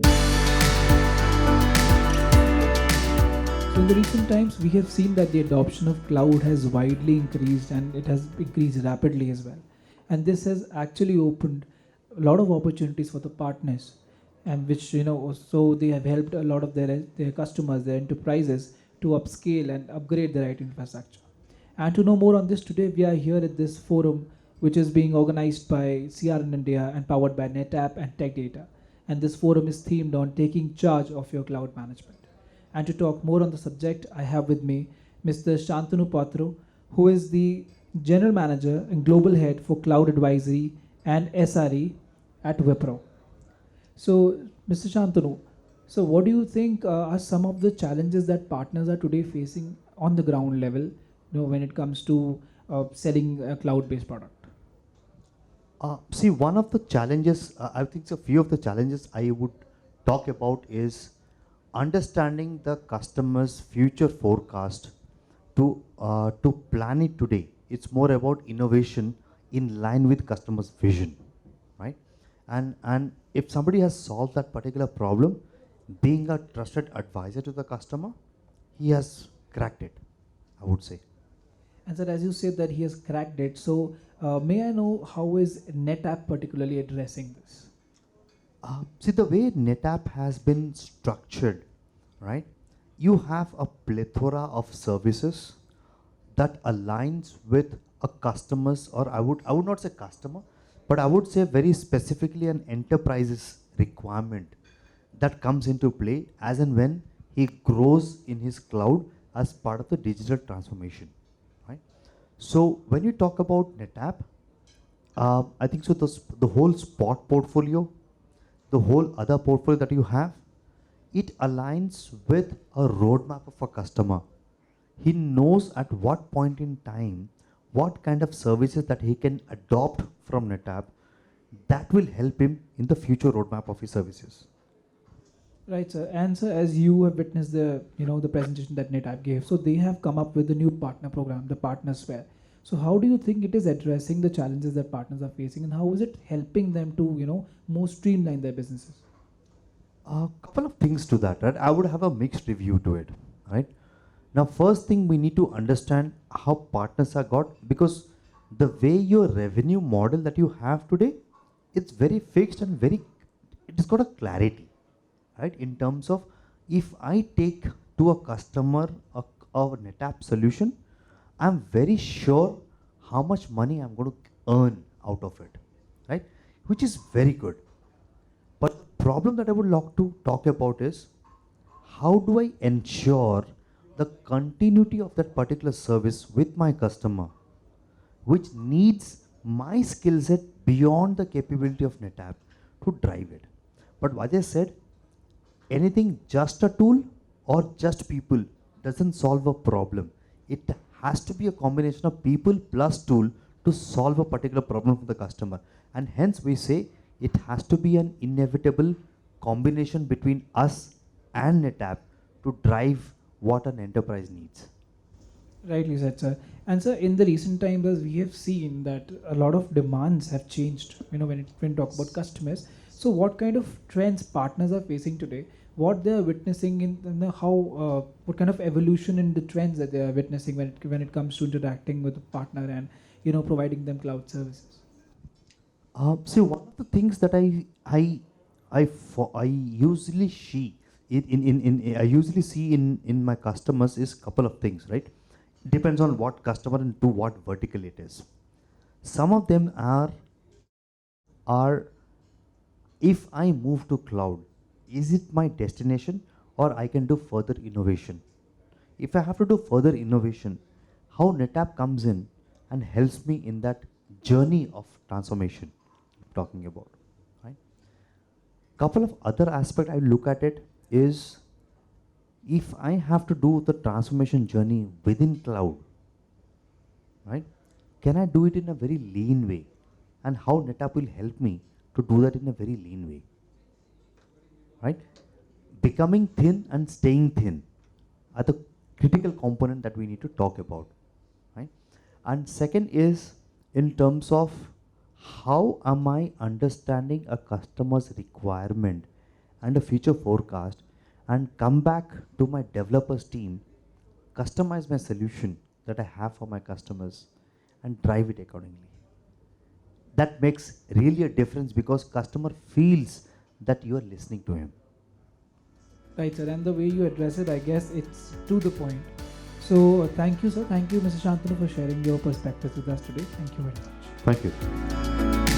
So in the recent times, we have seen that the adoption of cloud has widely increased and it has increased rapidly as well. And this has actually opened a lot of opportunities for the partners, and which so they have helped a lot of their customers, their enterprises to upscale and upgrade their IT infrastructure. And to know more on this today, we are here at this forum, which is being organized by CRN India and powered by NetApp and Tech Data. And this forum is themed on taking charge of your cloud management. And to talk more on the subject, I have with me Mr. Shantanu Patro, who is the General Manager and Global Head for Cloud Advisory and SRE at Wipro. So, Mr. Shantanu, so what do you think are some of the challenges that partners are today facing on the ground level, when it comes to selling a cloud-based product? See, one of the challenges, I think a few of the challenges I would talk about is understanding the customer's future forecast to plan it today. It's more about innovation in line with customer's vision, right? And if somebody has solved that particular problem, being a trusted advisor to the customer, he has cracked it, I would say. And sir, as you said that he has cracked it, so may I know how is NetApp particularly addressing this? See, the way NetApp has been structured, right? You have a plethora of services that aligns with a customer's, or I would not say customer, but I would say very specifically an enterprise's requirement that comes into play as and when he grows in his cloud as part of the digital transformation, right? So when you talk about NetApp, I think so the whole Spot portfolio, the whole other portfolio that you have, it aligns with a roadmap of a customer. He knows at what point in time what kind of services that he can adopt from NetApp that will help him in the future roadmap of his services. Right, sir. And sir, as you have witnessed the presentation that NetApp gave, so they have come up with a new partner program, the Partnersphere. So how do you think it is addressing the challenges that partners are facing, and how is it helping them to more streamline their businesses? A couple of things to that, right? I would have a mixed review to it, right? Now, first thing we need to understand how partners are got, because the way your revenue model that you have today, it's very fixed and it has got a clarity, right? In terms of if I take to a customer a NetApp solution, I'm very sure how much money I'm going to earn out of it, right? Which is very good. But the problem that I would like to talk about is how do I ensure the continuity of that particular service with my customer, which needs my skill set beyond the capability of NetApp to drive it. But as I said, anything just a tool or just people doesn't solve a problem. It has to be a combination of people plus tool to solve a particular problem for the customer. And hence we say it has to be an inevitable combination between us and NetApp to drive what an enterprise needs. Rightly said, sir. And sir, in the recent times, as we have seen that a lot of demands have changed. When talk about customers. So, what kind of trends partners are facing today? What they are witnessing how what kind of evolution in the trends that they are witnessing when it comes to interacting with a partner and providing them cloud services. See, one of the things that I usually see I usually see in my customers is couple of things, right? Depends on what customer and to what vertical it is. Some of them are if I move to cloud, is it my destination or I can do further innovation? If I have to do further innovation, how NetApp comes in and helps me in that journey of transformation I'm talking about, right? Couple of other aspect I look at it is if I have to do the transformation journey within cloud, right? Can I do it in a very lean way? And how NetApp will help me to do that in a very lean way, right? Becoming thin and staying thin are the critical component that we need to talk about, right? And second is in terms of how am I understanding a customer's requirement and a future forecast, and come back to my developers team, customize my solution that I have for my customers, and drive it accordingly. That makes really a difference because customer feels that you are listening to him. Right, sir. And the way you address it, I guess it's to the point. So, thank you, sir. Thank you, Mr. Shantanu, for sharing your perspectives with us today. Thank you very much. Thank you.